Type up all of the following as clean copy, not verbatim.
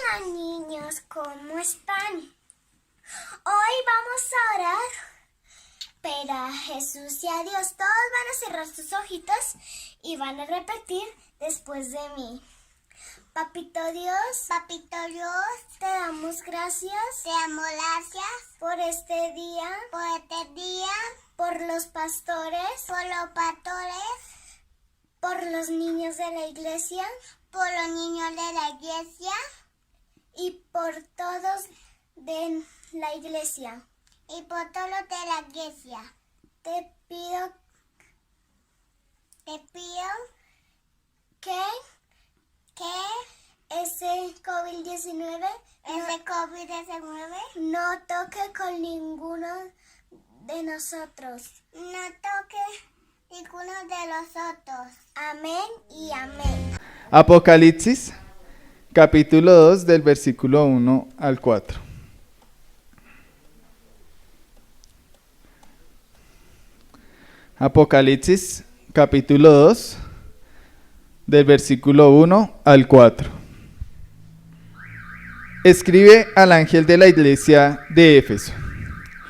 Hola niños, ¿cómo están? Hoy vamos a orar, pero a Jesús y a Dios. Todos van a cerrar sus ojitos y van a repetir después de mí. Papito Dios, te damos gracias por este día, por los pastores, por los niños de la iglesia y por todos de la iglesia. Te pido que ese COVID-19 no toque con ninguno de nosotros. Amén y amén. Apocalipsis, capítulo 2, del versículo 1 al 4. Apocalipsis, capítulo 2, del versículo 1 al 4. Escribe al ángel de la iglesia de Éfeso.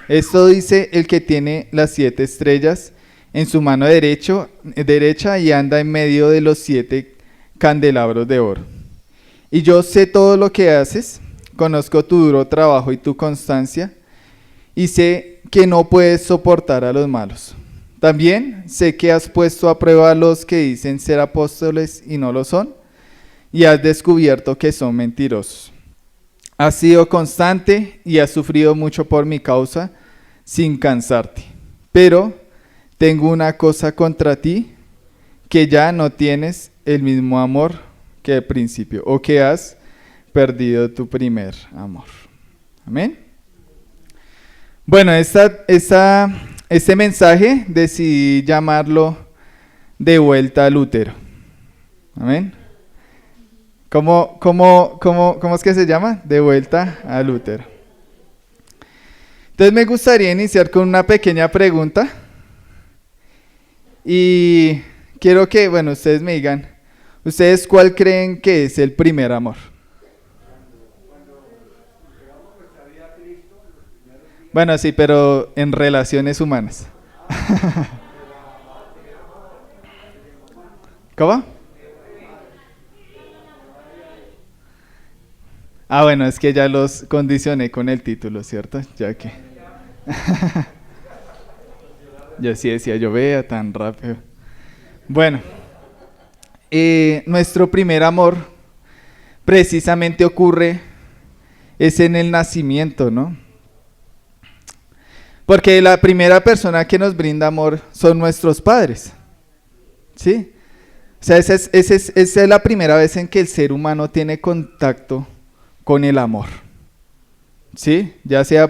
Esto dice el que tiene las 7 estrellas en su mano derecha y anda en medio de los 7 candelabros de oro. Y yo sé todo lo que haces, conozco tu duro trabajo y tu constancia, y sé que no puedes soportar a los malos. También sé que has puesto a prueba a los que dicen ser apóstoles y no lo son, y has descubierto que son mentirosos. Has sido constante y has sufrido mucho por mi causa sin cansarte. Pero tengo una cosa contra ti, que ya no tienes el mismo amor que al principio, o que has perdido tu primer amor. Amén. Bueno, este mensaje decidí llamarlo De vuelta a Lutero. Amén. ¿Cómo es que se llama? De vuelta a Lutero. Entonces me gustaría iniciar con una pequeña pregunta. Y quiero que, ustedes me digan, ¿ustedes cuál creen que es el primer amor? Bueno, sí, pero en relaciones humanas. ¿Cómo? Bueno, es que ya los condicioné con el título, ¿cierto? Ya que... Yo sí decía, yo vea tan rápido. Bueno, nuestro primer amor precisamente es en el nacimiento, ¿no? Porque la primera persona que nos brinda amor son nuestros padres, ¿sí? O sea, esa es la primera vez en que el ser humano tiene contacto con el amor, ¿sí? Ya sea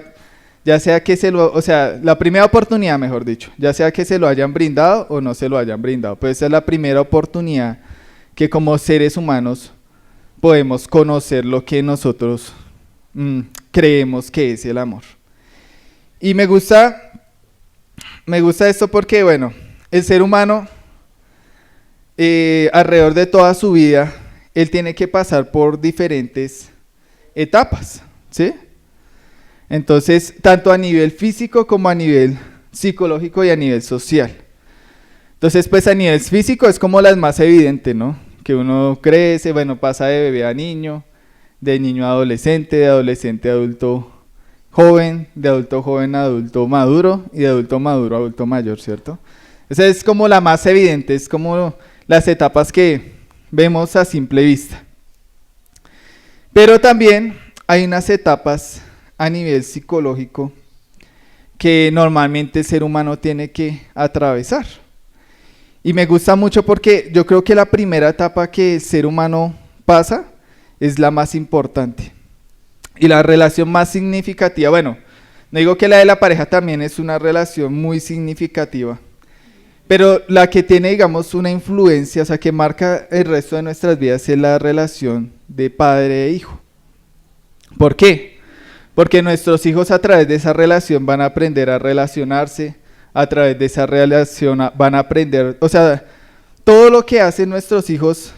que la primera oportunidad, mejor dicho, ya sea que se lo hayan brindado o no se lo hayan brindado, pues esa es la primera oportunidad que como seres humanos podemos conocer lo que nosotros creemos que es el amor. Y me gusta esto porque, el ser humano, alrededor de toda su vida, él tiene que pasar por diferentes etapas, ¿sí? Entonces, tanto a nivel físico como a nivel psicológico y a nivel social. Entonces, pues a nivel físico es como las más evidentes, ¿no? Que uno crece, pasa de bebé a niño, de niño a adolescente, de adolescente a adulto joven, de adulto joven a adulto maduro y de adulto maduro a adulto mayor, ¿cierto? Esa es como la más evidente, es como las etapas que vemos a simple vista. Pero también hay unas etapas a nivel psicológico que normalmente el ser humano tiene que atravesar. Y me gusta mucho porque yo creo que la primera etapa que el ser humano pasa es la más importante. Y la relación más significativa, no digo que la de la pareja también es una relación muy significativa, pero la que tiene, digamos, una influencia, o sea, que marca el resto de nuestras vidas es la relación de padre e hijo. ¿Por qué? Porque nuestros hijos a través de esa relación van a aprender a relacionarse, a través de esa relación van a aprender, o sea, todo lo que hacen nuestros hijos,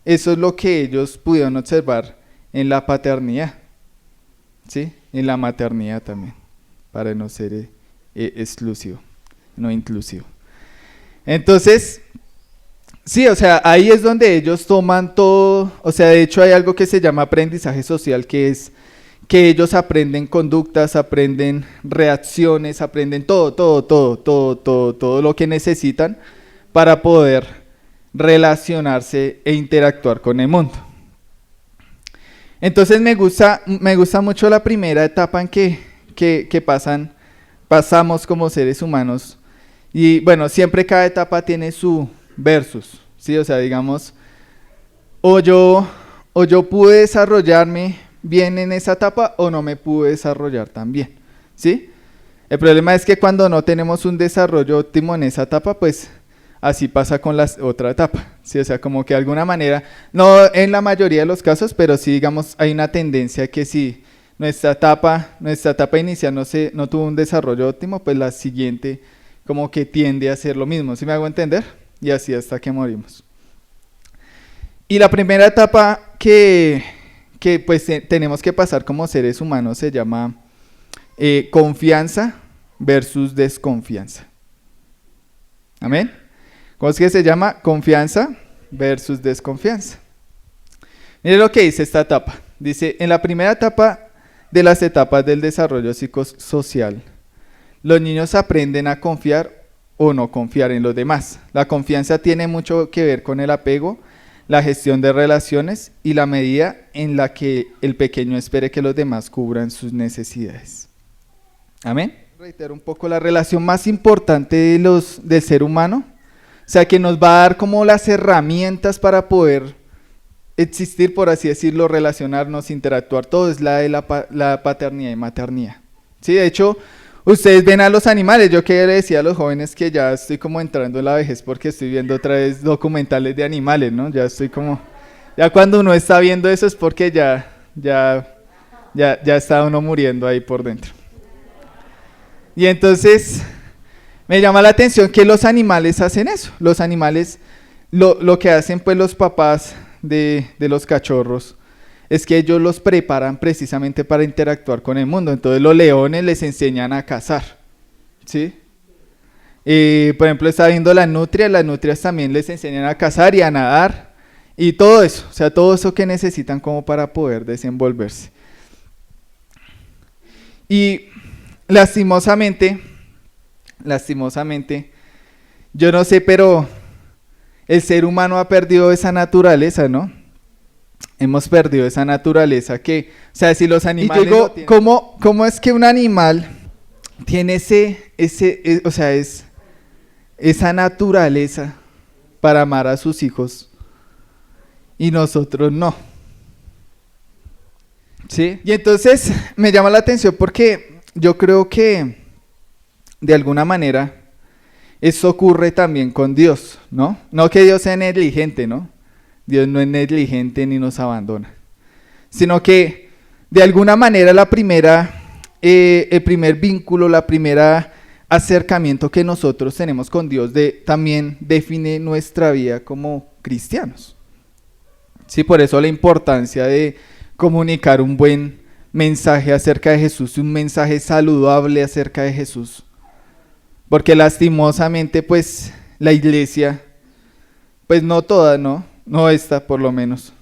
eso es lo que ellos pudieron observar en la paternidad, ¿sí? En la maternidad también, para no ser exclusivo, no inclusivo. Entonces, sí, o sea, ahí es donde ellos toman todo, o sea, de hecho hay algo que se llama aprendizaje social, que es que ellos aprenden conductas, aprenden reacciones, aprenden todo lo que necesitan para poder relacionarse e interactuar con el mundo. Entonces me gusta mucho la primera etapa en que pasamos como seres humanos. Y bueno, siempre cada etapa tiene su versus, ¿sí? O sea, digamos, o yo pude desarrollarme bien en esa etapa o no me pude desarrollar tan bien, ¿sí? El problema es que cuando no tenemos un desarrollo óptimo en esa etapa, pues así pasa con la otra etapa, ¿sí? O sea, como que de alguna manera, no en la mayoría de los casos, pero sí, digamos, hay una tendencia que si nuestra etapa inicial no tuvo un desarrollo óptimo, pues la siguiente como que tiende a hacer lo mismo, ¿sí me hago entender? Y así hasta que morimos. Y la primera etapa que pues tenemos que pasar como seres humanos se llama confianza versus desconfianza. ¿Amén? ¿Cómo es que se llama? Confianza versus desconfianza. Mire lo que dice esta etapa. Dice, en la primera etapa de las etapas del desarrollo psicosocial, los niños aprenden a confiar o no confiar en los demás. La confianza tiene mucho que ver con el apego, la gestión de relaciones y la medida en la que el pequeño espere que los demás cubran sus necesidades. Amén. Reitero un poco la relación más importante del ser humano, o sea, que nos va a dar como las herramientas para poder existir, por así decirlo, relacionarnos, interactuar, todo es la de la paternidad y maternidad. Sí, de hecho, ustedes ven a los animales, yo que le decía a los jóvenes que ya estoy como entrando en la vejez porque estoy viendo otra vez documentales de animales, ¿no? Ya estoy como, ya cuando uno está viendo eso es porque ya está uno muriendo ahí por dentro. Y entonces me llama la atención que los animales hacen eso. Los animales, lo que hacen pues los papás de los cachorros es que ellos los preparan precisamente para interactuar con el mundo. Entonces los leones les enseñan a cazar, ¿sí? Por ejemplo, está viendo las nutrias también les enseñan a cazar y a nadar y todo eso, o sea, todo eso que necesitan como para poder desenvolverse. Y lastimosamente, yo no sé, pero el ser humano ha perdido esa naturaleza, ¿no? Hemos perdido esa naturaleza que, o sea, si los animales... Y digo, ¿cómo es que un animal tiene esa naturaleza para amar a sus hijos y nosotros no? ¿Sí? Y entonces me llama la atención porque yo creo que de alguna manera eso ocurre también con Dios, ¿no? No que Dios sea negligente, ¿no? Dios no es negligente ni nos abandona, sino que de alguna manera el primer vínculo, la primera acercamiento que nosotros tenemos con Dios también define nuestra vida como cristianos. Sí, por eso la importancia de comunicar un buen mensaje acerca de Jesús, un mensaje saludable acerca de Jesús. Porque lastimosamente, pues, la iglesia, pues no toda, no esta por lo menos,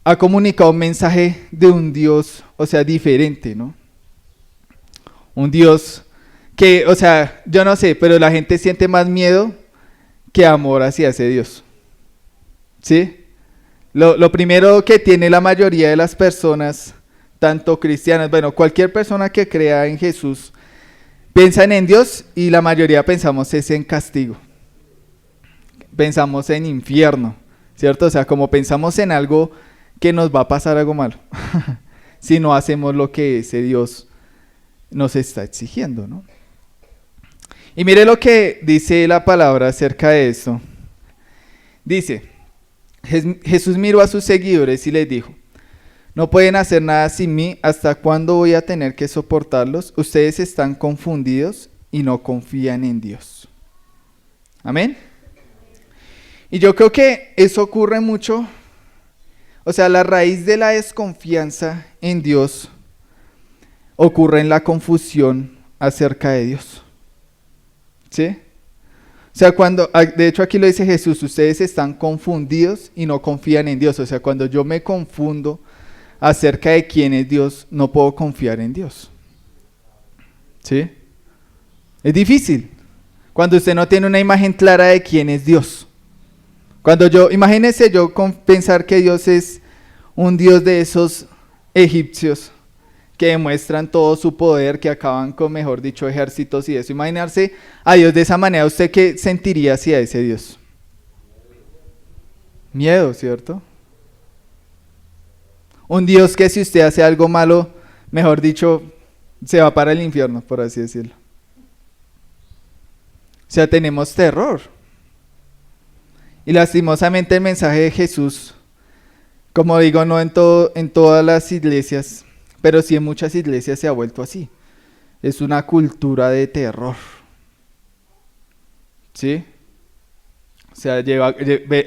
ha comunicado un mensaje de un Dios, o sea, diferente, ¿no? Un Dios que, o sea, yo no sé, pero la gente siente más miedo que amor hacia ese Dios. ¿Sí? Lo primero que tiene la mayoría de las personas, tanto cristianas, bueno, cualquier persona que crea en Jesús, piensan en Dios y la mayoría pensamos es en castigo. Pensamos en infierno, ¿cierto? O sea, como pensamos en algo que nos va a pasar algo malo si no hacemos lo que ese Dios nos está exigiendo, ¿no? Y mire lo que dice la palabra acerca de esto. Dice, Jesús miró a sus seguidores y les dijo, no pueden hacer nada sin mí, ¿hasta cuándo voy a tener que soportarlos? Ustedes están confundidos y no confían en Dios. Amén. Y yo creo que eso ocurre mucho, O sea, la raíz de la desconfianza en Dios ocurre en la confusión acerca de Dios. ¿Sí? O sea, de hecho aquí lo dice Jesús, ustedes están confundidos y no confían en Dios. O sea, cuando yo me confundo acerca de quién es Dios, no puedo confiar en Dios. ¿Sí? Es difícil cuando usted no tiene una imagen clara de quién es Dios. Imagínese yo pensar que Dios es un Dios de esos egipcios que demuestran todo su poder, que acaban con, mejor dicho, ejércitos y eso. Imaginarse a Dios de esa manera, ¿usted qué sentiría hacia ese Dios? Miedo, ¿cierto? Un Dios que si usted hace algo malo, mejor dicho, se va para el infierno, por así decirlo. O sea, tenemos terror. Y lastimosamente el mensaje de Jesús, como digo, no en todas las iglesias, pero sí en muchas iglesias se ha vuelto así. Es una cultura de terror. ¿Sí? O sea,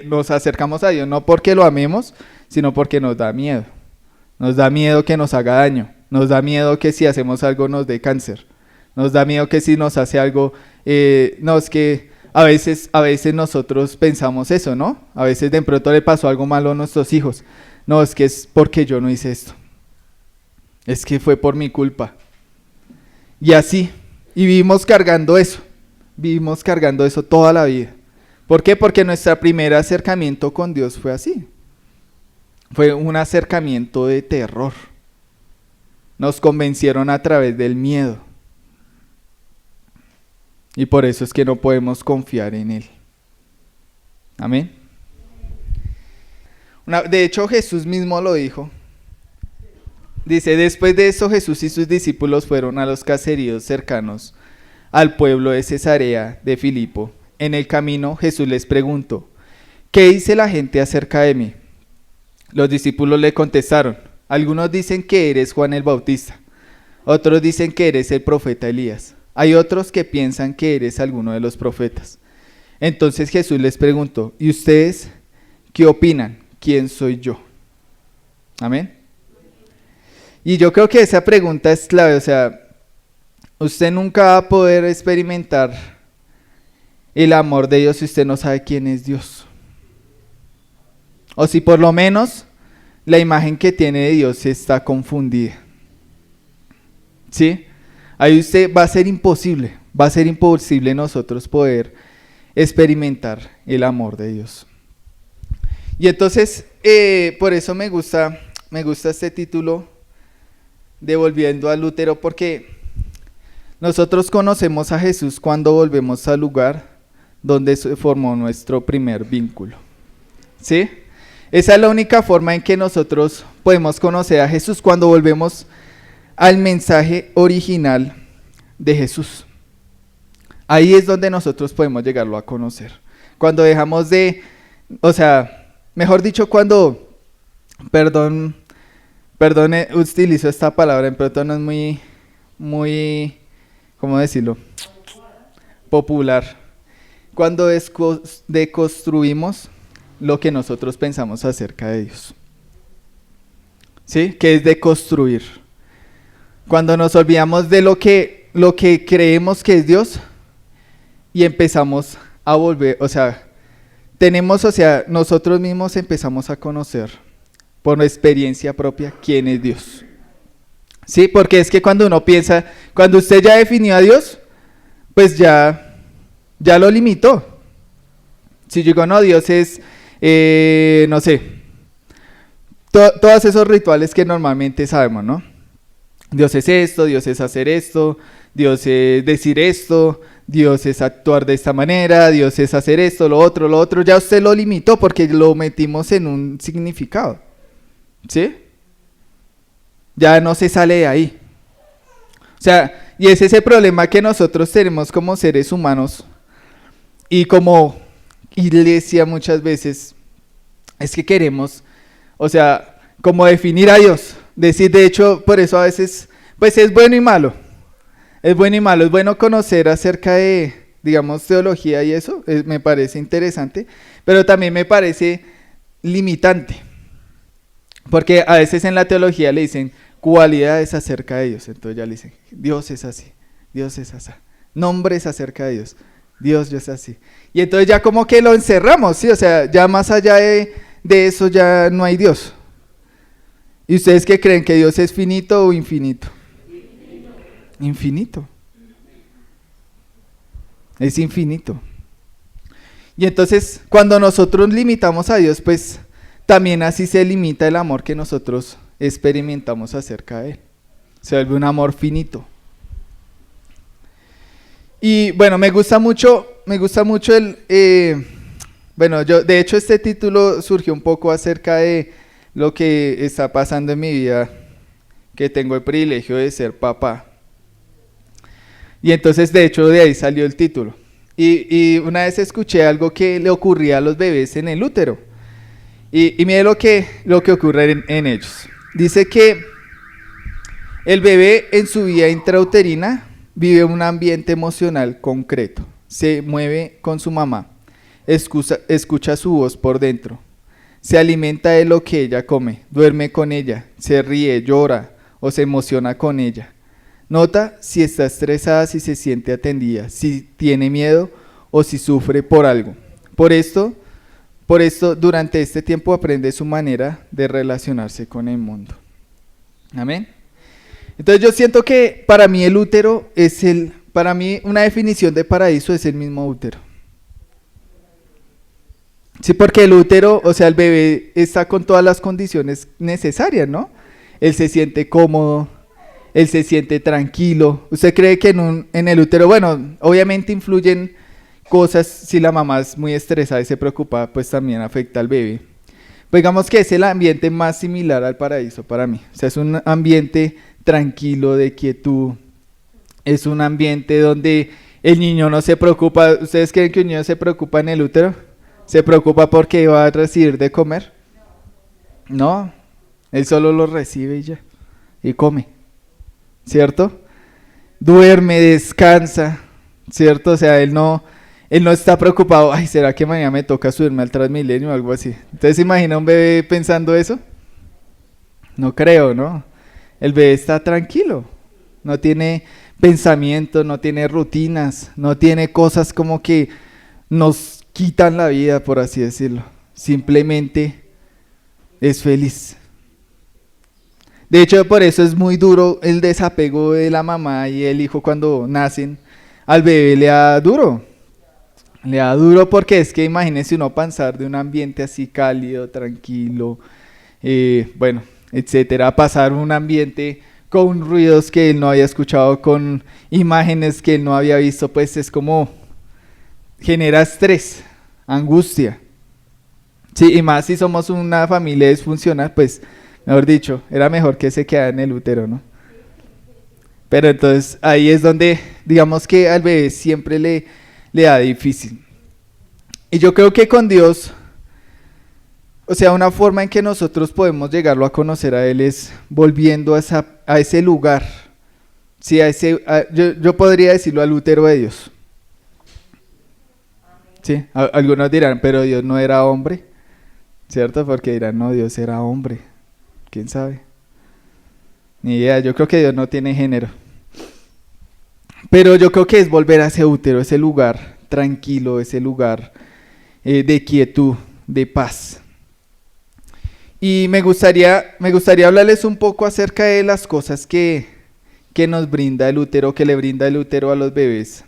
nos acercamos a Dios no porque lo amemos, sino porque nos da miedo. Nos da miedo que nos haga daño. Nos da miedo que si hacemos algo nos dé cáncer. Nos da miedo que si nos hace algo, no, es que a veces nosotros pensamos eso, ¿no? A veces de pronto le pasó algo malo a nuestros hijos. No, es que es porque yo no hice esto. Es que fue por mi culpa. Y así, y vivimos cargando eso toda la vida. ¿Por qué? Porque nuestro primer acercamiento con Dios fue así. Fue un acercamiento de terror. Nos convencieron a través del miedo. Y por eso es que no podemos confiar en Él. Amén. De hecho, Jesús mismo lo dijo. Dice, después de eso Jesús y sus discípulos fueron a los caseríos cercanos al pueblo de Cesarea de Filipo. En el camino Jesús les preguntó, ¿qué dice la gente acerca de mí? Los discípulos le contestaron, algunos dicen que eres Juan el Bautista, otros dicen que eres el profeta Elías, hay otros que piensan que eres alguno de los profetas. Entonces Jesús les preguntó, ¿y ustedes qué opinan? ¿Quién soy yo? Amén. Y yo creo que esa pregunta es clave, o sea, usted nunca va a poder experimentar el amor de Dios si usted no sabe quién es Dios. O si por lo menos la imagen que tiene de Dios está confundida. ¿Sí? Ahí va a ser imposible nosotros poder experimentar el amor de Dios. Y entonces, por eso me gusta este título, Devolviendo a Lutero, porque nosotros conocemos a Jesús cuando volvemos al lugar donde se formó nuestro primer vínculo. ¿Sí? Esa es la única forma en que nosotros podemos conocer a Jesús, cuando volvemos al mensaje original de Jesús. Ahí es donde nosotros podemos llegarlo a conocer. Cuando dejamos utilizo esta palabra, en pronto no es muy, ¿cómo decirlo? Popular. Cuando deconstruimos lo que nosotros pensamos acerca de Dios. ¿Sí? Que es deconstruir. Cuando nos olvidamos de lo que creemos que es Dios y empezamos a volver, nosotros mismos empezamos a conocer por experiencia propia quién es Dios. Sí, porque es que cuando usted ya definió a Dios, pues ya lo limitó. Si yo digo, no, Dios es, todos esos rituales que normalmente sabemos, ¿no? Dios es esto, Dios es hacer esto, Dios es decir esto, Dios es actuar de esta manera, Dios es hacer esto, lo otro, ya usted lo limitó porque lo metimos en un significado. ¿Sí? Ya no se sale de ahí. O sea, y es ese problema que nosotros tenemos como seres humanos y como iglesia muchas veces, es que queremos, como definir a Dios. Decir, de hecho, por eso a veces, pues es bueno y malo. Es bueno y malo, es bueno conocer acerca de, digamos, teología y eso, me parece interesante, pero también me parece limitante. Porque a veces en la teología le dicen cualidades acerca de Dios. Entonces ya le dicen, Dios es así, Dios es así. Nombres acerca de Dios, Dios es así. Y entonces ya como que lo encerramos, ¿sí? O sea, ya más allá de eso ya no hay Dios. ¿Y ustedes qué creen? ¿Que Dios es finito o infinito? Infinito. Es infinito. Y entonces cuando nosotros limitamos a Dios, pues también así se limita el amor que nosotros experimentamos acerca de Él. Se vuelve un amor finito. Y bueno, me gusta mucho bueno, yo de hecho este título surgió un poco acerca de lo que está pasando en mi vida, que tengo el privilegio de ser papá. Y entonces de hecho de ahí salió el título. Y una vez escuché algo que le ocurría a los bebés en el útero. Y mire lo que ocurre en ellos. Dice que el bebé en su vida intrauterina vive un ambiente emocional concreto. Se mueve con su mamá. Escucha su voz por dentro. Se alimenta de lo que ella come. Duerme con ella. Se ríe, llora o se emociona con ella. Nota si está estresada, si se siente atendida, si tiene miedo o si sufre por algo. Por esto, durante este tiempo aprende su manera de relacionarse con el mundo. Amén. Entonces yo siento que para mí el útero para mí una definición de paraíso es el mismo útero. Sí, porque el útero, o sea, el bebé está con todas las condiciones necesarias, ¿no? Él se siente cómodo, él se siente tranquilo. ¿Usted cree que en el útero, bueno, obviamente influyen cosas, si la mamá es muy estresada y se preocupa, pues también afecta al bebé? Pues digamos que es el ambiente más similar al paraíso para mí. O sea, es un ambiente tranquilo, de quietud. Es un ambiente donde el niño no se preocupa. ¿Ustedes creen que un niño se preocupa en el útero? ¿Se preocupa porque va a recibir de comer? No, él solo lo recibe y ya, y come, ¿cierto? Duerme, descansa, ¿cierto? O sea, él no está preocupado, ay, ¿será que mañana me toca subirme al Transmilenio o algo así? Entonces, ¿se imagina un bebé pensando eso? No creo, ¿no? El bebé está tranquilo, no tiene pensamiento, no tiene rutinas, no tiene cosas como que nos quitan la vida, por así decirlo. Simplemente es feliz. De hecho, por eso es muy duro el desapego de la mamá y el hijo cuando nacen. Al bebé le da duro. Le da duro porque es que imagínense uno pasar de un ambiente así cálido, tranquilo, bueno, etcétera, a pasar un ambiente con ruidos que él no había escuchado, con imágenes que él no había visto, pues es como genera estrés, angustia. Sí, y más si somos una familia disfuncional, pues, mejor dicho, era mejor que se quedara en el útero, ¿no? Pero entonces ahí es donde, digamos que al bebé siempre le da difícil. Y yo creo que con Dios, o sea, una forma en que nosotros podemos llegarlo a conocer a Él es volviendo a ese lugar. Sí, yo podría decirlo al útero de Dios. Sí, algunos dirán, pero Dios no era hombre, ¿cierto? Porque dirán, no, Dios era hombre. ¿Quién sabe? Ni idea, yo creo que Dios no tiene género. Pero yo creo que es volver a ese útero, ese lugar tranquilo, ese lugar de quietud, de paz. Y me gustaría hablarles un poco acerca de las cosas que nos brinda el útero, que le brinda el útero a los bebés.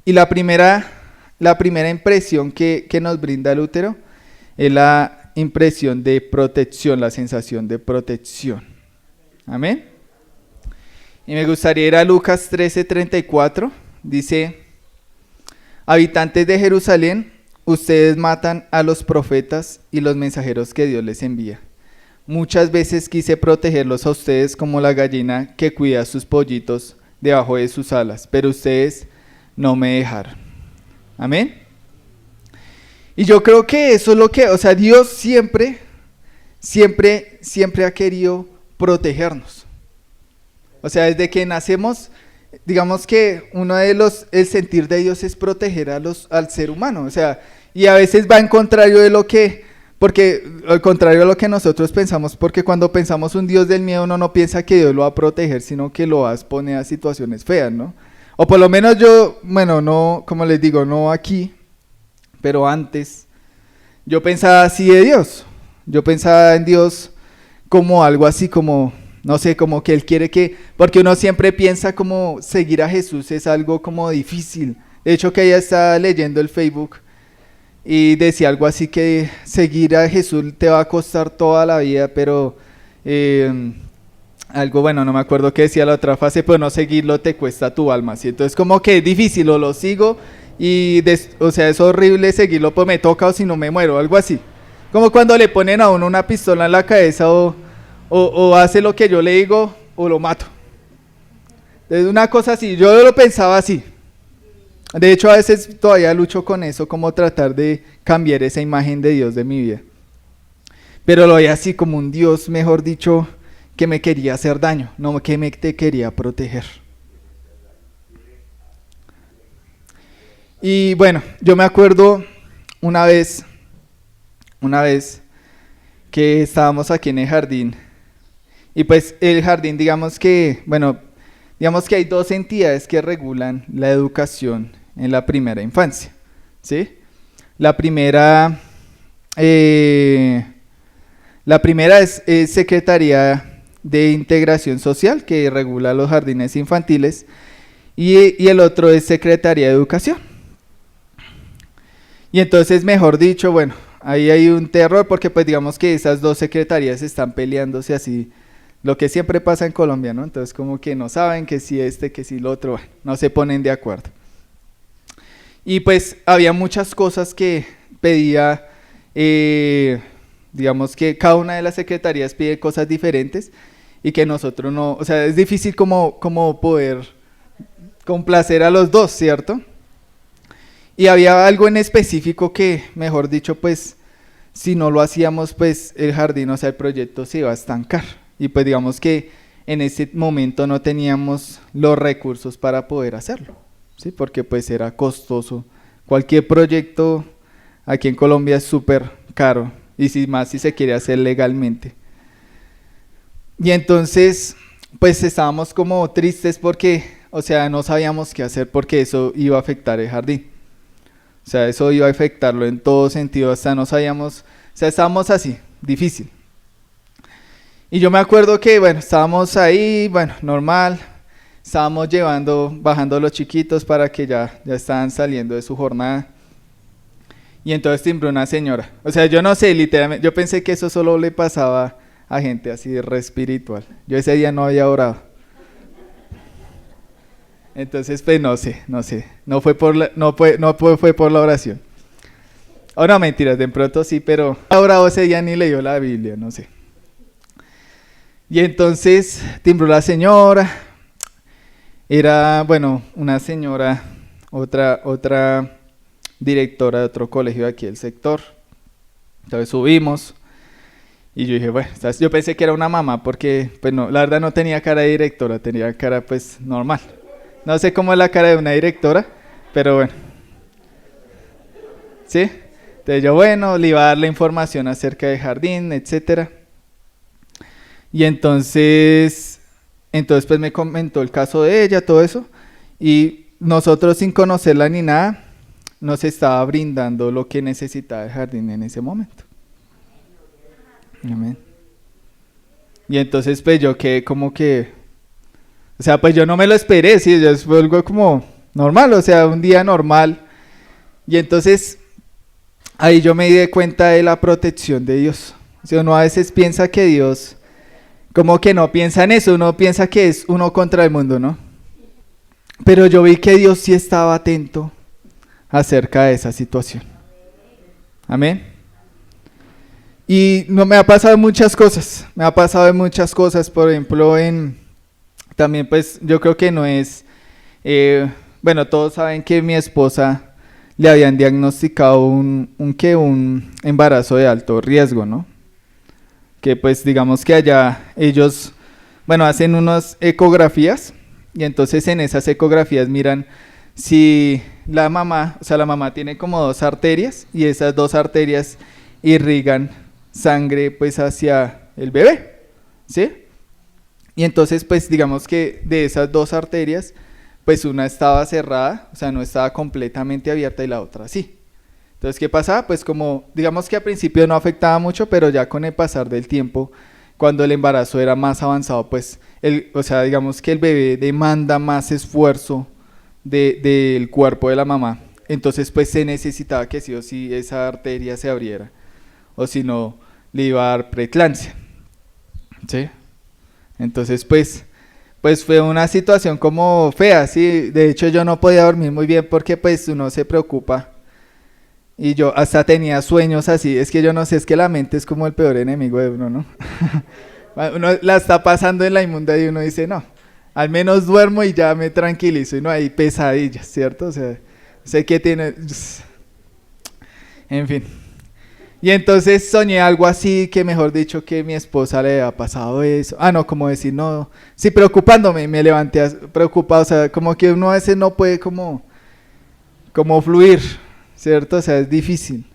Y la primera impresión que nos brinda el útero es la impresión de protección, la sensación de protección. Amén. Y me gustaría ir a Lucas 13:34. Dice: habitantes de Jerusalén, ustedes matan a los profetas y los mensajeros que Dios les envía. Muchas veces quise protegerlos a ustedes como la gallina que cuida a sus pollitos debajo de sus alas, pero ustedes no me dejaron. Amén. Y yo creo que eso es lo que, o sea, Dios siempre ha querido protegernos. O sea, desde que nacemos, digamos que el sentir de Dios es proteger al ser humano. O sea, y a veces va en contrario de lo que porque al contrario a lo que nosotros pensamos, porque cuando pensamos un Dios del miedo, uno no piensa que Dios lo va a proteger, sino que lo va a exponer a situaciones feas, ¿no? O por lo menos yo, bueno, no, como les digo, no aquí, pero antes, yo pensaba así de Dios. Yo pensaba en Dios como algo así, como, no sé, como que Él quiere que, porque uno siempre piensa como seguir a Jesús es algo como difícil. De hecho, que ella estaba leyendo el Facebook y decía algo así que seguir a Jesús te va a costar toda la vida, pero algo, bueno, no me acuerdo qué decía la otra frase, pero no seguirlo te cuesta tu alma, ¿sí? Entonces como que es difícil, o lo sigo y, o sea, es horrible seguirlo, pues me toca o si no me muero, algo así. Como cuando le ponen a uno una pistola en la cabeza o hace lo que yo le digo o lo mato. Es una cosa así, yo lo pensaba así. De hecho, a veces todavía lucho con eso, como tratar de cambiar esa imagen de Dios de mi vida. Pero lo veía así como un Dios, mejor dicho, que me quería hacer daño, no que me te quería proteger. Y bueno, yo me acuerdo una vez que estábamos aquí en el jardín, y pues el jardín, digamos que hay dos entidades que regulan la educación en la primera infancia, ¿sí? La primera es Secretaría de Integración Social, que regula los jardines infantiles, y el otro es Secretaría de Educación. Y entonces, mejor dicho, bueno, ahí hay un terror porque pues digamos que esas dos secretarías están peleándose así, lo que siempre pasa en Colombia, ¿no? Entonces como que no saben que si que si lo otro, bueno, no se ponen de acuerdo. Y pues había muchas cosas que pedía, digamos que cada una de las secretarías pide cosas diferentes y que nosotros no, o sea, es difícil como poder complacer a los dos, ¿cierto? Y había algo en específico que, mejor dicho, pues, si no lo hacíamos, pues, el jardín, o sea, el proyecto se iba a estancar. Y pues digamos que en ese momento no teníamos los recursos para poder hacerlo, ¿sí? Porque pues era costoso. Cualquier proyecto aquí en Colombia es súper caro, y si se quiere hacer legalmente. Y entonces, pues estábamos como tristes porque, o sea, no sabíamos qué hacer porque eso iba a afectar el jardín. O sea, eso iba a afectarlo en todo sentido, hasta no sabíamos, o sea, estábamos así, difícil. Y yo me acuerdo que, bueno, estábamos ahí, bueno, normal, estábamos bajando a los chiquitos para que ya estaban saliendo de su jornada. Y entonces timbró una señora. O sea, yo no sé, literalmente, yo pensé que eso solo le pasaba a gente así de re espiritual. Yo ese día no había orado. Entonces, pues no sé, no fue por la oración. O no, mentiras, de pronto sí, pero ahora ese día ni leyó la Biblia, no sé. Y entonces timbró la señora, era, bueno, una señora, otra directora de otro colegio de aquí del sector. Entonces subimos y yo dije, bueno, yo pensé que era una mamá porque, pues no, la verdad no tenía cara de directora, tenía cara pues normal. No sé cómo es la cara de una directora, pero bueno. ¿Sí? Entonces yo, bueno, le iba a dar la información acerca del jardín, etcétera. Y entonces pues me comentó el caso de ella, todo eso. Y nosotros sin conocerla ni nada, nos estaba brindando lo que necesitaba el jardín en ese momento. Amén. Y entonces pues yo quedé como que, o sea, pues yo no me lo esperé, sí, fue algo como normal, o sea, un día normal. Y entonces ahí yo me di cuenta de la protección de Dios. O sea, uno a veces piensa que Dios, como que no piensa en eso, uno piensa que es uno contra el mundo, ¿no? Pero yo vi que Dios sí estaba atento acerca de esa situación. Amén. Y no me ha pasado muchas cosas, por ejemplo, también pues yo creo que no es, bueno, todos saben que mi esposa le habían diagnosticado un embarazo de alto riesgo, ¿no? Que pues digamos que allá ellos, bueno, hacen unas ecografías y entonces en esas ecografías miran si la mamá, o sea, la mamá tiene como dos arterias y esas dos arterias irrigan sangre pues hacia el bebé, ¿sí? Y entonces pues digamos que de esas dos arterias, pues una estaba cerrada, o sea, no estaba completamente abierta y la otra sí. Entonces, ¿qué pasaba? Pues como, digamos que al principio no afectaba mucho, pero ya con el pasar del tiempo, cuando el embarazo era más avanzado, pues, o sea, digamos que el bebé demanda más esfuerzo del cuerpo de la mamá. Entonces, pues se necesitaba que sí o sí esa arteria se abriera, o si no, le iba a dar preeclampsia, ¿sí? Entonces, pues fue una situación como fea, ¿sí? De hecho, yo no podía dormir muy bien porque pues uno se preocupa. Y yo hasta tenía sueños así, es que yo no sé, es que la mente es como el peor enemigo de uno, ¿no? Uno la está pasando en la inmunda y uno dice, no, al menos duermo y ya me tranquilizo y no hay pesadillas, ¿cierto? O sea, sé que tiene... En fin. Y entonces soñé algo así, que mejor dicho que mi esposa le había pasado eso. Ah, no, como decir, no, sí, preocupándome, me levanté preocupado, o sea, como que uno a veces no puede como fluir, ¿cierto? O sea, es difícil.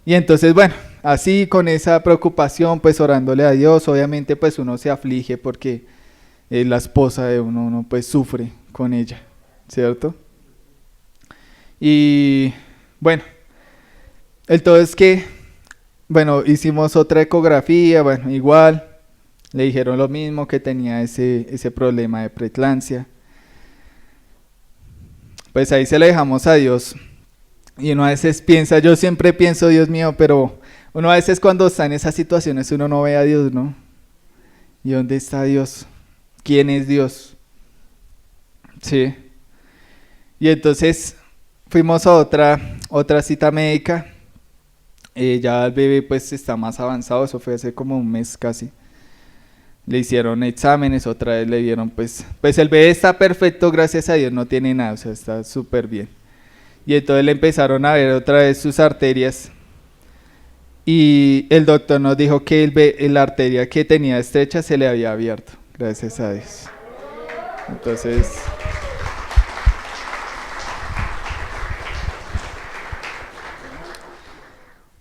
Y entonces, bueno, así con esa preocupación, pues orándole a Dios, obviamente pues uno se aflige porque la esposa de uno pues sufre con ella, ¿cierto? Y bueno, el todo es que, bueno, hicimos otra ecografía, bueno, igual, le dijeron lo mismo, que tenía ese problema de preeclampsia. Pues ahí se le dejamos a Dios. Y uno a veces piensa, yo siempre pienso, Dios mío, pero uno a veces cuando está en esas situaciones uno no ve a Dios, ¿no? ¿Y dónde está Dios? ¿Quién es Dios? Sí. Y entonces fuimos a otra cita médica. Ya el bebé pues está más avanzado, eso fue hace como un mes casi. Le hicieron exámenes, otra vez le dieron pues el bebé está perfecto, gracias a Dios, no tiene nada, o sea, está súper bien. Y entonces le empezaron a ver otra vez sus arterias y el doctor nos dijo que la arteria que tenía estrecha se le había abierto, gracias a Dios. Entonces...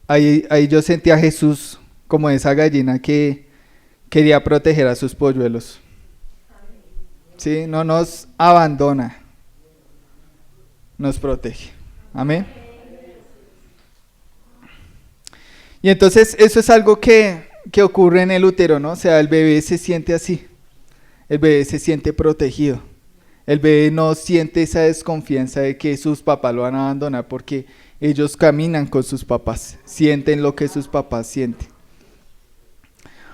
Ahí yo sentí a Jesús como esa gallina que quería proteger a sus polluelos. Sí, no nos abandona, nos protege. Amén. Y entonces eso es algo que ocurre en el útero, ¿no? O sea, el bebé se siente así, el bebé se siente protegido. El bebé no siente esa desconfianza de que sus papás lo van a abandonar porque ellos caminan con sus papás, sienten lo que sus papás sienten.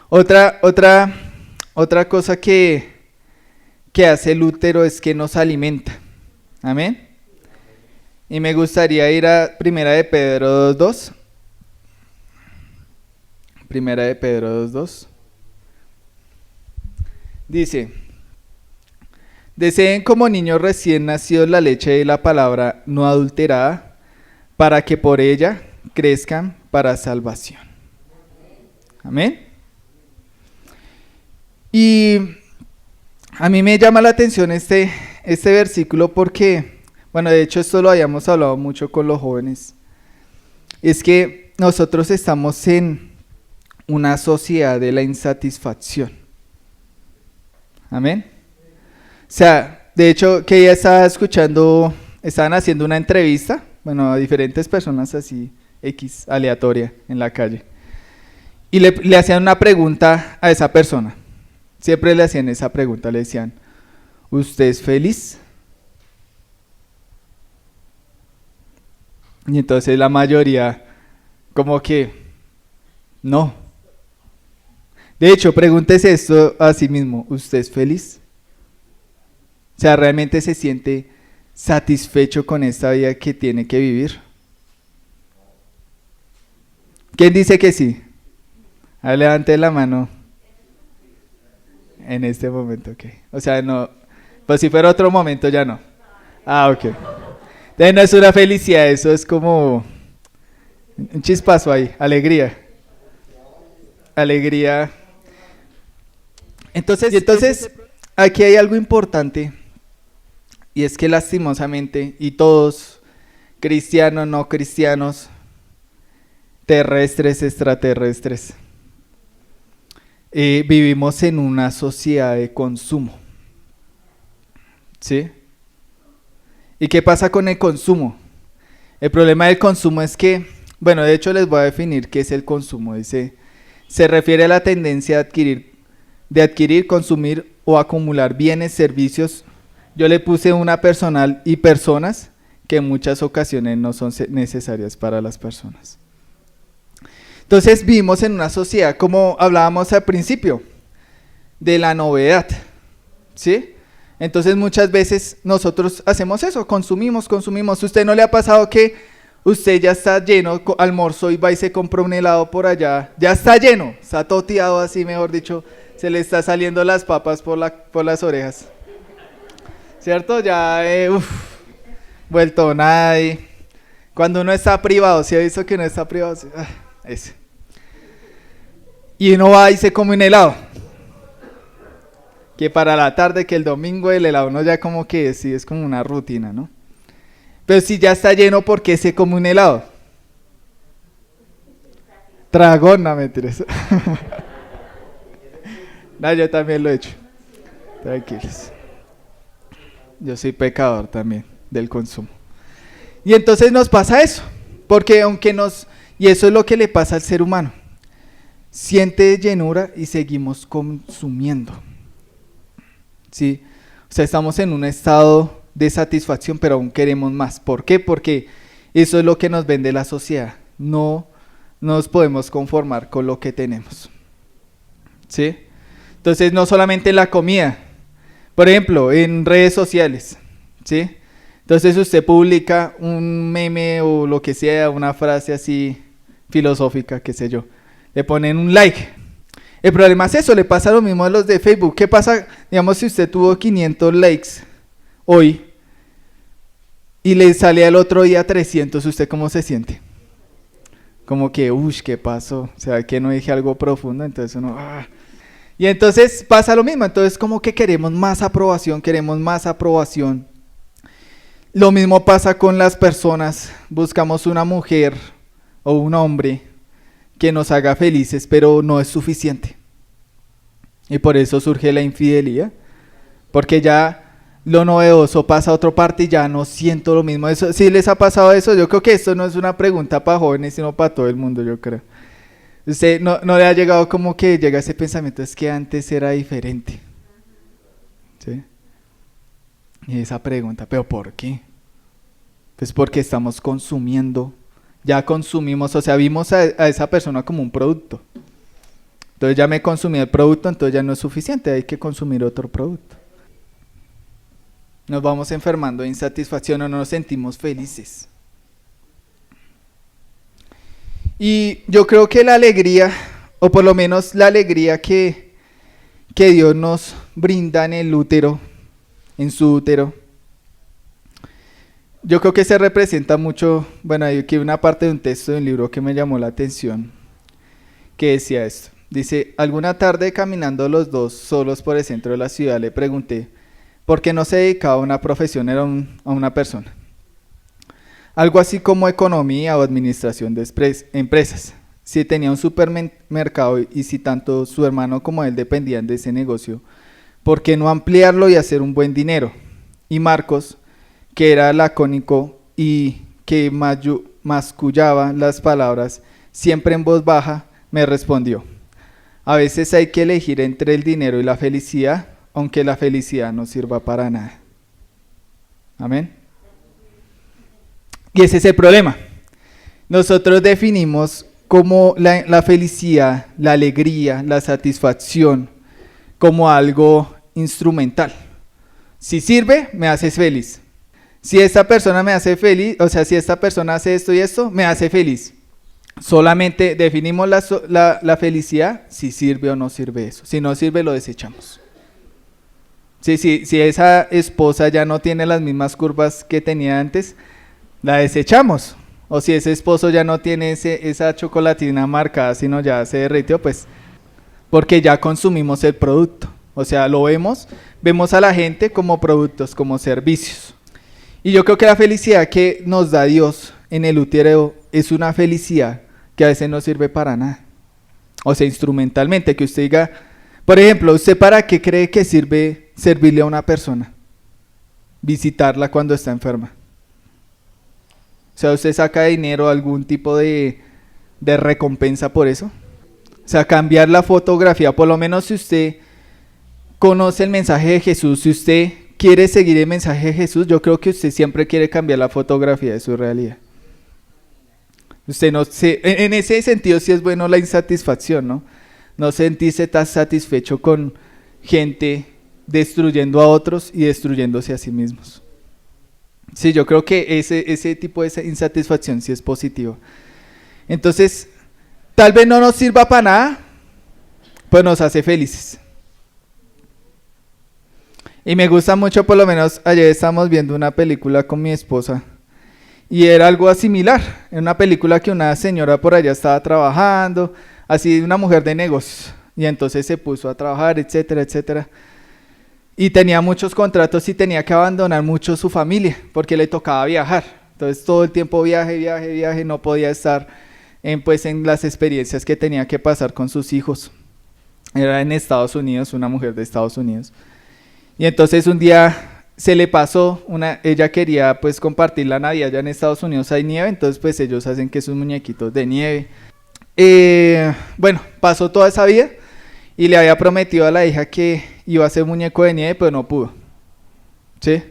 Otra cosa que hace el útero es que nos alimenta. Amén. Y me gustaría ir a Primera de Pedro 2:2. Primera de Pedro 2:2. Dice: deseen como niños recién nacidos la leche de la palabra no adulterada, para que por ella crezcan para salvación. Amén. Y a mí me llama la atención este versículo porque, bueno, de hecho esto lo habíamos hablado mucho con los jóvenes. Es que nosotros estamos en una sociedad de la insatisfacción. Amén. O sea, de hecho, que ella estaba escuchando, estaban haciendo una entrevista, bueno, a diferentes personas así, X, aleatoria, en la calle. Y le hacían una pregunta a esa persona. Siempre le hacían esa pregunta, le decían, ¿usted es feliz? Y entonces la mayoría, como que, no. De hecho, pregúntese esto a sí mismo, ¿usted es feliz? O sea, ¿realmente se siente satisfecho con esta vida que tiene que vivir? ¿Quién dice que sí? Levante la mano. En este momento, ok. O sea, no, pues si fuera otro momento ya no. Ok. Entonces no es una felicidad, eso es como un chispazo ahí, alegría. Alegría. Entonces, aquí hay algo importante, y es que lastimosamente, y todos, cristianos, no cristianos, terrestres, extraterrestres. Vivimos en una sociedad de consumo. ¿Sí? ¿Y qué pasa con el consumo? El problema del consumo es que, bueno, de hecho les voy a definir qué es el consumo. Dice, se refiere a la tendencia de adquirir, consumir o acumular bienes, servicios. Yo le puse una personal y personas que en muchas ocasiones no son necesarias para las personas. Entonces vivimos en una sociedad, como hablábamos al principio, de la novedad, ¿sí? Entonces muchas veces nosotros hacemos eso, consumimos. ¿Usted no le ha pasado que usted ya está lleno, almorzó y va y se compra un helado por allá? Ya está lleno, está toteado así, mejor dicho, se le está saliendo las papas por las orejas. ¿Cierto? Ya, vuelto nadie. Cuando uno está privado, ¿sí ha visto que uno está privado? Sí, ese. Y uno va y se come un helado. Que para la tarde, que el domingo el helado, uno ya como que sí, es como una rutina, ¿no? Pero si ya está lleno, ¿por qué se come un helado? Tragón, no mentiras. No, yo también lo he hecho. Tranquilos. Yo soy pecador también del consumo. Y entonces nos pasa eso, porque y eso es lo que le pasa al ser humano. Siente llenura y seguimos consumiendo. ¿Sí? O sea, estamos en un estado de satisfacción, pero aún queremos más. ¿Por qué? Porque eso es lo que nos vende la sociedad. No nos podemos conformar con lo que tenemos. ¿Sí? Entonces, no solamente en la comida, por ejemplo, en redes sociales, ¿sí? Entonces usted publica un meme o lo que sea, una frase así filosófica, qué sé yo, le ponen un like. El problema es eso, le pasa lo mismo a los de Facebook. ¿Qué pasa, digamos, si usted tuvo 500 likes hoy y le sale al otro día 300, ¿usted cómo se siente? Como que, ¿qué pasó? O sea, que no dije algo profundo, entonces uno... Y entonces pasa lo mismo, entonces como que queremos más aprobación. Lo mismo pasa con las personas, buscamos una mujer o un hombre que nos haga felices, pero no es suficiente. Y por eso surge la infidelidad, porque ya lo novedoso pasa a otra parte y ya no siento lo mismo. Eso, ¿sí les ha pasado eso? Yo creo que esto no es una pregunta para jóvenes, sino para todo el mundo, yo creo. ¿Usted no le ha llegado como que llega ese pensamiento, es que antes era diferente? ¿Sí? Y esa pregunta, ¿pero por qué? Pues porque estamos consumiendo. Ya consumimos, o sea, vimos a esa persona como un producto. Entonces ya me consumí el producto, entonces ya no es suficiente, hay que consumir otro producto. Nos vamos enfermando de insatisfacción o no nos sentimos felices. Y yo creo que la alegría, o por lo menos la alegría que Dios nos brinda en el útero, en su útero, yo creo que se representa mucho. Bueno, hay aquí una parte de un texto de un libro que me llamó la atención, que decía esto. Dice, alguna tarde caminando los dos solos por el centro de la ciudad, le pregunté, ¿por qué no se dedicaba a una profesión a una persona? Algo así como economía o administración de empresas. Si tenía un supermercado y si tanto su hermano como él dependían de ese negocio, ¿por qué no ampliarlo y hacer un buen dinero? Y Marcos, que era lacónico y que mascullaba las palabras siempre en voz baja, me respondió, a veces hay que elegir entre el dinero y la felicidad, aunque la felicidad no sirva para nada. Amén. Y ese es el problema. Nosotros definimos como la felicidad, la alegría, la satisfacción como algo instrumental. Si sirve, me haces feliz. Si esta persona me hace feliz, o sea, si esta persona hace esto y esto, me hace feliz. Solamente definimos la felicidad si sirve o no sirve eso. Si no sirve, lo desechamos. Si esa esposa ya no tiene las mismas curvas que tenía antes, la desechamos. O si ese esposo ya no tiene esa chocolatina marcada, sino ya se derritió, pues porque ya consumimos el producto. O sea, vemos a la gente como productos, como servicios. Y yo creo que la felicidad que nos da Dios en el útero es una felicidad que a veces no sirve para nada. O sea, instrumentalmente, que usted diga, por ejemplo, ¿usted para qué cree que sirve servirle a una persona? Visitarla cuando está enferma. O sea, ¿usted saca dinero, algún tipo de recompensa por eso? O sea, cambiar la fotografía, por lo menos si usted conoce el mensaje de Jesús, si usted quiere seguir el mensaje de Jesús, yo creo que usted siempre quiere cambiar la fotografía de su realidad. Usted no se, en ese sentido sí es bueno la insatisfacción, ¿no? No sentirse tan satisfecho con gente destruyendo a otros y destruyéndose a sí mismos. Sí, yo creo que ese tipo de insatisfacción sí es positivo. Entonces, tal vez no nos sirva para nada, pues nos hace felices. Y me gusta mucho, por lo menos ayer estábamos viendo una película con mi esposa y era algo similar. Era una película que una señora por allá estaba trabajando, así una mujer de negocios, y entonces se puso a trabajar, etcétera, etcétera. Y tenía muchos contratos y tenía que abandonar mucho su familia porque le tocaba viajar. Entonces todo el tiempo viaje, no podía estar en las experiencias que tenía que pasar con sus hijos. Era en Estados Unidos, una mujer de Estados Unidos. Y entonces un día se le pasó, ella quería pues compartir la Navidad, allá en Estados Unidos hay nieve, entonces pues ellos hacen que sus muñequitos de nieve. Bueno, pasó toda esa vida y le había prometido a la hija que iba a hacer muñeco de nieve, pero no pudo. ¿Sí?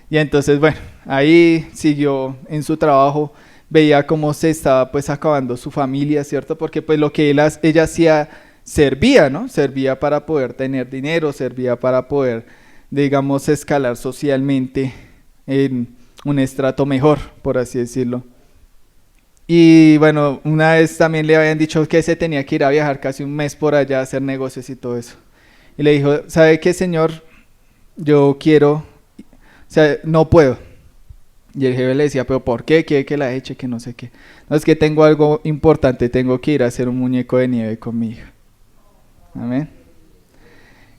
Y entonces, bueno, ahí siguió en su trabajo, veía cómo se estaba pues acabando su familia, ¿cierto? Porque pues lo que ella hacía servía, ¿no? Servía para poder tener dinero, servía para poder, digamos, escalar socialmente en un estrato mejor, por así decirlo. Y bueno, una vez también le habían dicho que se tenía que ir a viajar casi un mes por allá a hacer negocios y todo eso. Y le dijo, ¿sabe qué, señor? Yo quiero, o sea, no puedo. Y el jefe le decía, ¿pero por qué? ¿Quiere que la eche? Que no sé qué. No, es que tengo algo importante, tengo que ir a hacer un muñeco de nieve con mi hija. Amén.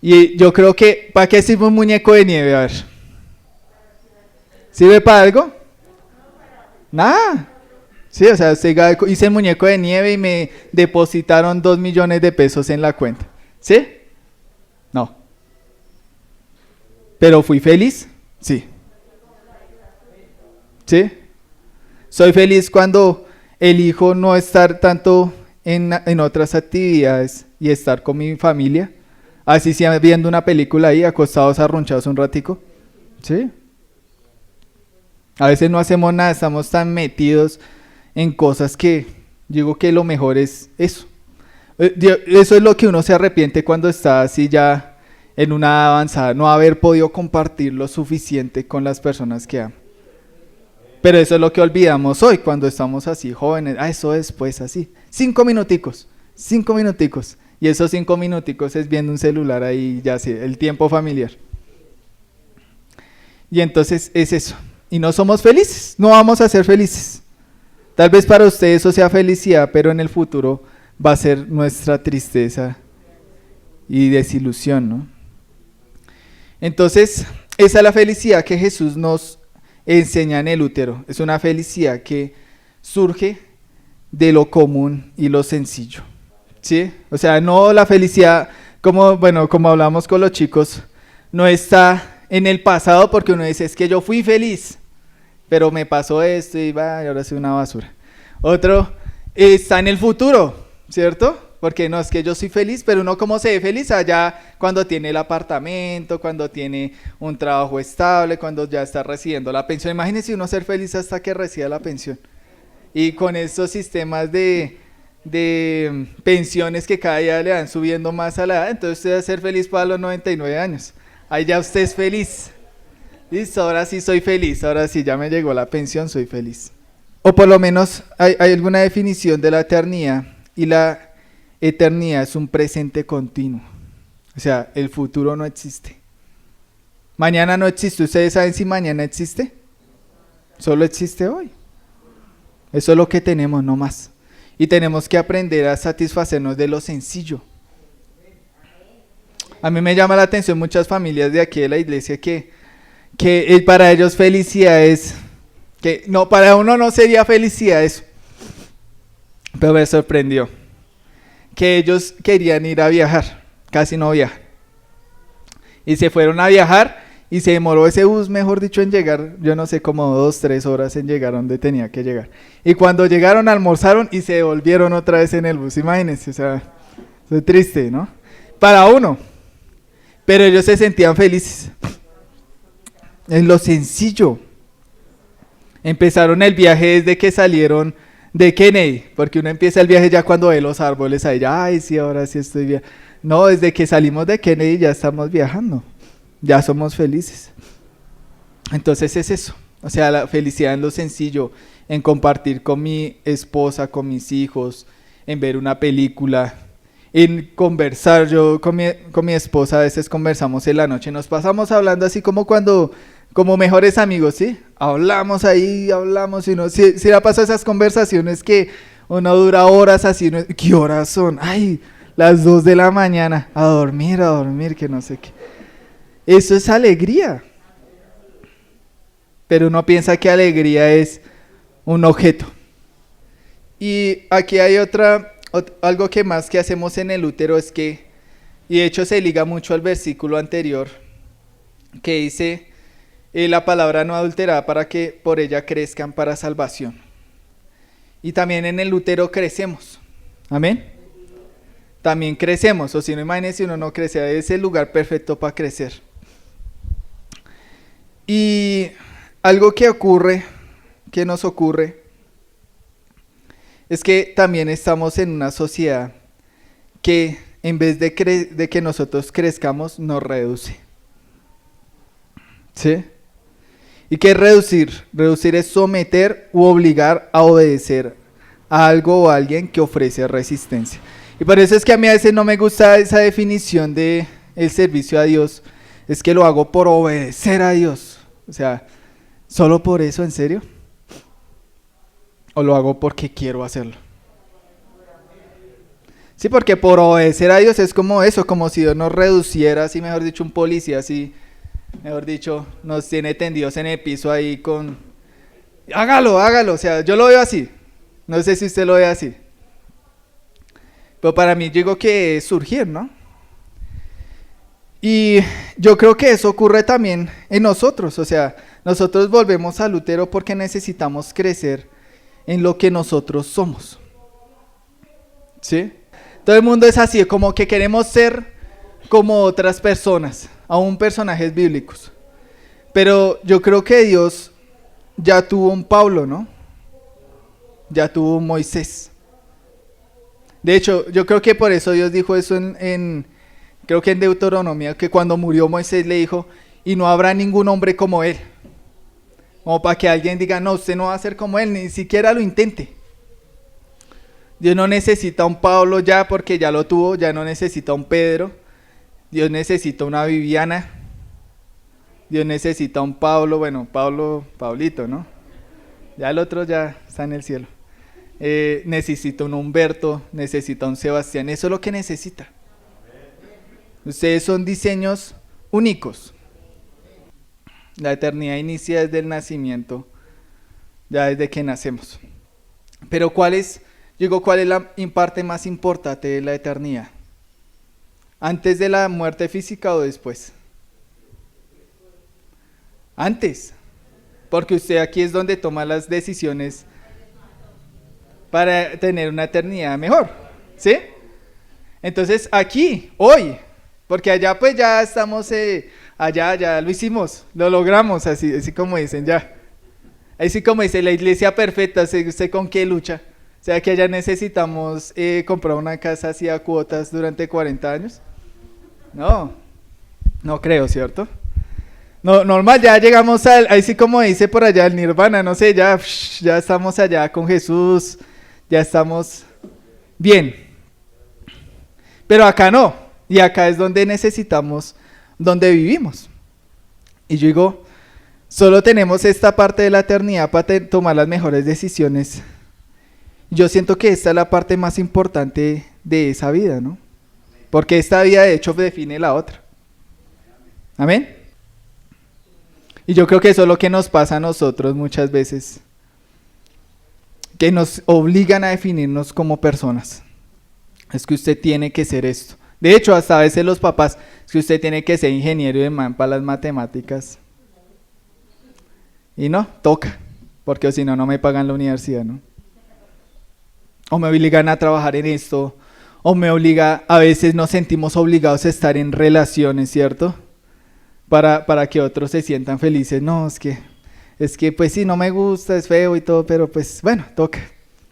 Y yo creo que, ¿para qué sirve un muñeco de nieve? A ver. ¿Sirve para algo? Nada. Sí, o sea, hice el muñeco de nieve y me depositaron 2 millones de pesos en la cuenta. ¿Sí? No. ¿Pero fui feliz? Sí. ¿Sí? Soy feliz cuando elijo no estar tanto en otras actividades y estar con mi familia. Así sea viendo una película ahí, acostados, arrunchados un ratico. ¿Sí? A veces no hacemos nada, estamos tan metidos en cosas que digo que lo mejor es eso. Eso es lo que uno se arrepiente cuando está así ya en una edad avanzada, no haber podido compartir lo suficiente con las personas que aman. Pero eso es lo que olvidamos hoy cuando estamos así jóvenes. Eso es pues así, 5 minuticos. Y esos 5 minuticos es viendo un celular ahí, ya sé, el tiempo familiar. Y entonces es eso. Y no somos felices, no vamos a ser felices. Tal vez para usted eso sea felicidad, pero en el futuro va a ser nuestra tristeza y desilusión, ¿no? Entonces, esa es la felicidad que Jesús nos enseña en el útero. Es una felicidad que surge de lo común y lo sencillo, ¿sí? O sea, no la felicidad, como hablamos con los chicos, no está en el pasado porque uno dice, es que yo fui feliz, pero me pasó esto y ahora soy una basura. Otro está en el futuro, ¿cierto? Porque no es que yo soy feliz, pero uno como se ve feliz allá cuando tiene el apartamento, cuando tiene un trabajo estable, cuando ya está recibiendo la pensión. Imagínense uno ser feliz hasta que reciba la pensión. Y con estos sistemas de pensiones que cada día le van subiendo más a la edad, entonces usted va a ser feliz para los 99 años. Ahí ya usted es feliz. Listo, ahora sí soy feliz, ahora sí ya me llegó la pensión, soy feliz. O por lo menos hay alguna definición de la eternidad, y la eternidad es un presente continuo. O sea, el futuro no existe. Mañana no existe. ¿Ustedes saben si mañana existe? Solo existe hoy. Eso es lo que tenemos, no más. Y tenemos que aprender a satisfacernos de lo sencillo. A mí me llama la atención muchas familias de aquí de la iglesia que para ellos felicidad es, que no, para uno no sería felicidad eso. pero me sorprendió que ellos querían ir a viajar, casi no viajan. Y se fueron a viajar y se demoró ese bus, mejor dicho, en llegar, yo no sé, como 2-3 horas en llegar donde tenía que llegar. Y cuando llegaron, almorzaron y se devolvieron otra vez en el bus, imagínense, o sea, es triste, ¿no? Para uno, pero ellos se sentían felices. En lo sencillo. Empezaron el viaje desde que salieron de Kennedy, porque uno empieza el viaje ya cuando ve los árboles ahí, ya, ay, sí, ahora sí estoy bien. No, desde que salimos de Kennedy ya estamos viajando, ya somos felices. Entonces es eso, o sea, la felicidad en lo sencillo, en compartir con mi esposa, con mis hijos, en ver una película, en conversar. Yo con mi esposa a veces conversamos en la noche, nos pasamos hablando así como cuando, como mejores amigos, ¿sí? Hablamos ahí, hablamos, y no, si le pasa esas conversaciones que uno dura horas así, ¿no? ¿Qué horas son? Ay, las 2 de la mañana, a dormir, que no sé qué. Eso es alegría. Pero uno piensa que alegría es un objeto. Y aquí hay algo que más que hacemos en el útero es que, y de hecho se liga mucho al versículo anterior, que dice, la palabra no adulterada para que por ella crezcan para salvación. Y también en el útero crecemos. Amén. También crecemos, o si no, imagínense, uno no crece, es el lugar perfecto para crecer. Y algo que nos ocurre, es que también estamos en una sociedad que en vez de que nosotros crezcamos, nos reduce. ¿Sí? ¿Y qué es reducir? Reducir es someter u obligar a obedecer a algo o a alguien que ofrece resistencia. Y por eso es que a mí a veces no me gusta esa definición de el servicio a Dios, es que lo hago por obedecer a Dios. O sea, ¿solo por eso, en serio? ¿O lo hago porque quiero hacerlo? Sí, porque por obedecer a Dios es como eso, como si Dios nos reduciera, así mejor dicho, un policía, así, mejor dicho, nos tiene tendidos en el piso ahí con... Hágalo, o sea, yo lo veo así, no sé si usted lo ve así. Pero para mí yo digo que es surgir, ¿no? Y yo creo que eso ocurre también en nosotros, o sea, nosotros volvemos al útero porque necesitamos crecer en lo que nosotros somos. ¿Sí? Todo el mundo es así, como que queremos ser como otras personas, aún personajes bíblicos. Pero yo creo que Dios ya tuvo un Pablo, ¿no? Ya tuvo un Moisés. De hecho, yo creo que por eso Dios dijo eso creo que en Deuteronomia, que cuando murió Moisés le dijo, y no habrá ningún hombre como él. Como para que alguien diga, no, usted no va a ser como él, ni siquiera lo intente. Dios no necesita un Pablo ya porque ya lo tuvo, ya no necesita un Pedro. Dios necesita una Viviana. Dios necesita un Pablo, bueno, Pablito, ¿no? Ya el otro ya está en el cielo. Necesita un Humberto, necesita un Sebastián, eso es lo que necesita. Ustedes son diseños únicos. La eternidad inicia desde el nacimiento, ya desde que nacemos. Pero ¿cuál es la parte más importante de la eternidad? ¿Antes de la muerte física o después? Antes, porque usted aquí es donde toma las decisiones para tener una eternidad mejor, ¿sí? Entonces aquí, hoy, porque allá pues ya estamos, allá ya lo hicimos, lo logramos, así como dicen ya. Así como dice la iglesia perfecta, ¿usted con qué lucha? O sea que allá necesitamos comprar una casa así a cuotas durante 40 años. No creo, ¿cierto? No, normal, ya llegamos así como dice por allá el Nirvana, no sé, ya estamos allá con Jesús, ya estamos bien. Pero acá no, y acá es donde necesitamos, donde vivimos. Y yo digo, solo tenemos esta parte de la eternidad para tomar las mejores decisiones. Yo siento que esta es la parte más importante de esa vida, ¿no? Porque esta vida de hecho define la otra. ¿Amén? Y yo creo que eso es lo que nos pasa a nosotros muchas veces. que nos obligan a definirnos como personas. Es que usted tiene que ser esto. De hecho, hasta a veces los papás, es que usted tiene que ser ingeniero de man para las matemáticas. Y no, toca, porque si no, no me pagan la universidad, ¿no? O me obligan a trabajar en esto, o me obliga, a veces nos sentimos obligados a estar en relaciones, ¿cierto? Para que otros se sientan felices. No, es que pues sí, no me gusta, es feo y todo, pero pues bueno, toca,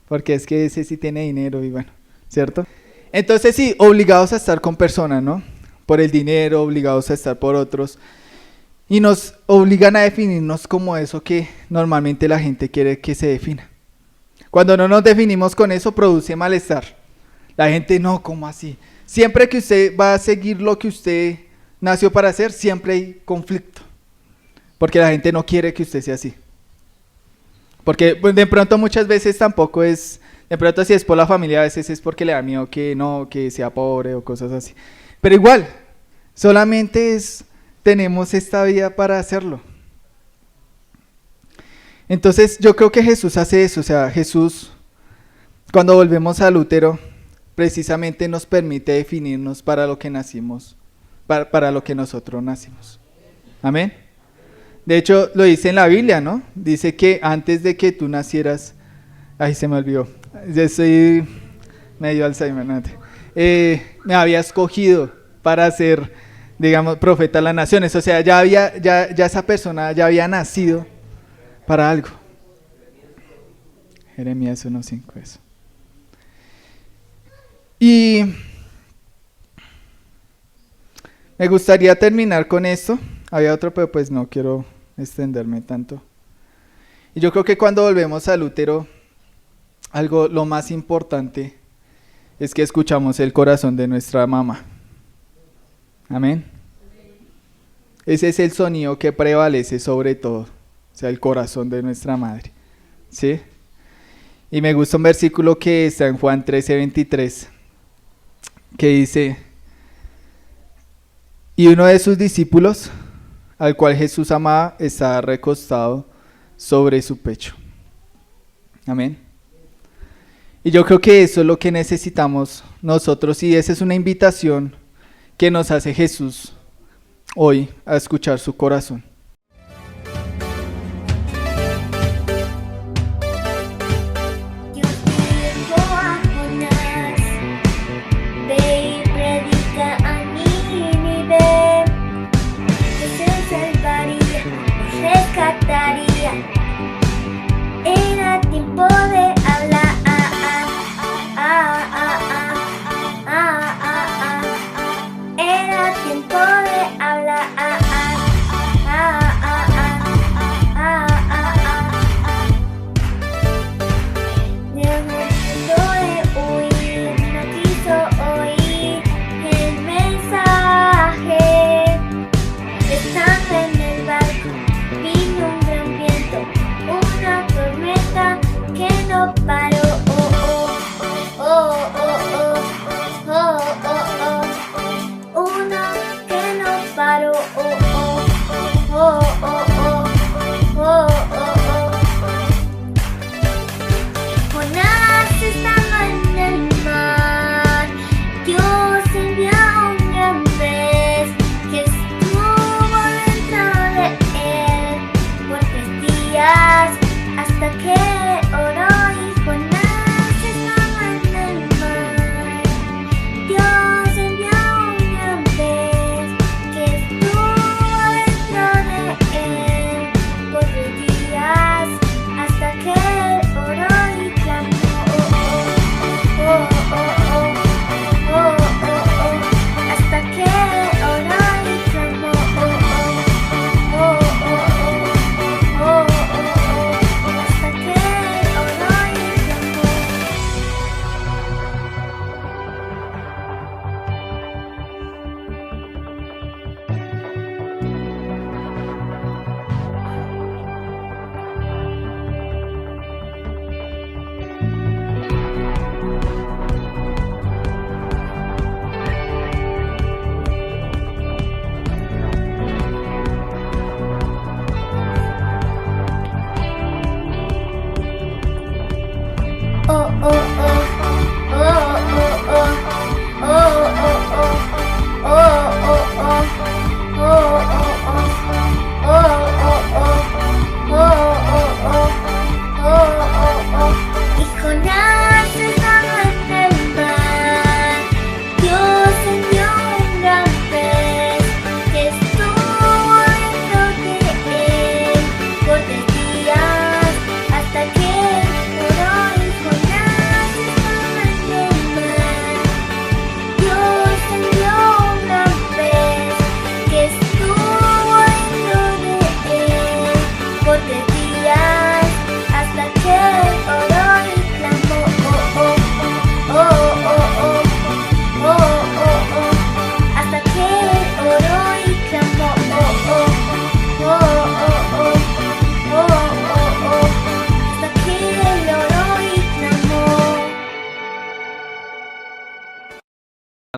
porque es que ese sí tiene dinero y bueno, ¿cierto? Entonces sí, obligados a estar con personas, ¿no? Por el dinero, obligados a estar por otros. Y nos obligan a definirnos como eso que normalmente la gente quiere que se defina. Cuando no nos definimos con eso, produce malestar. La gente, no, ¿cómo así? Siempre que usted va a seguir lo que usted nació para hacer, siempre hay conflicto. Porque la gente no quiere que usted sea así. Porque pues, de pronto muchas veces tampoco es, de pronto si es por la familia, a veces es porque le da miedo que no, que sea pobre o cosas así. Pero igual, solamente tenemos esta vida para hacerlo. Entonces yo creo que Jesús hace eso, o sea, Jesús, cuando volvemos al útero, precisamente nos permite definirnos para lo que nacimos, para lo que nosotros nacimos. Amén. De hecho, lo dice en la Biblia, ¿no? Dice que antes de que tú nacieras, ay, se me olvidó, ya estoy medio Alzheimer, ¿no? Me había escogido para ser, digamos, profeta de las naciones. O sea, ya esa persona ya había nacido para algo. Jeremías 1:5, eso. Y me gustaría terminar con esto. Había otro, pero pues no quiero extenderme tanto. Y yo creo que cuando volvemos al útero, lo más importante es que escuchamos el corazón de nuestra mamá. Amén. Ese es el sonido que prevalece sobre todo, o sea, el corazón de nuestra madre. ¿Sí? Y me gusta un versículo que está en Juan 13:23, que dice: y uno de sus discípulos, al cual Jesús amaba, estaba recostado sobre su pecho. Amén. Y yo creo que eso es lo que necesitamos nosotros, y esa es una invitación que nos hace Jesús hoy a escuchar su corazón.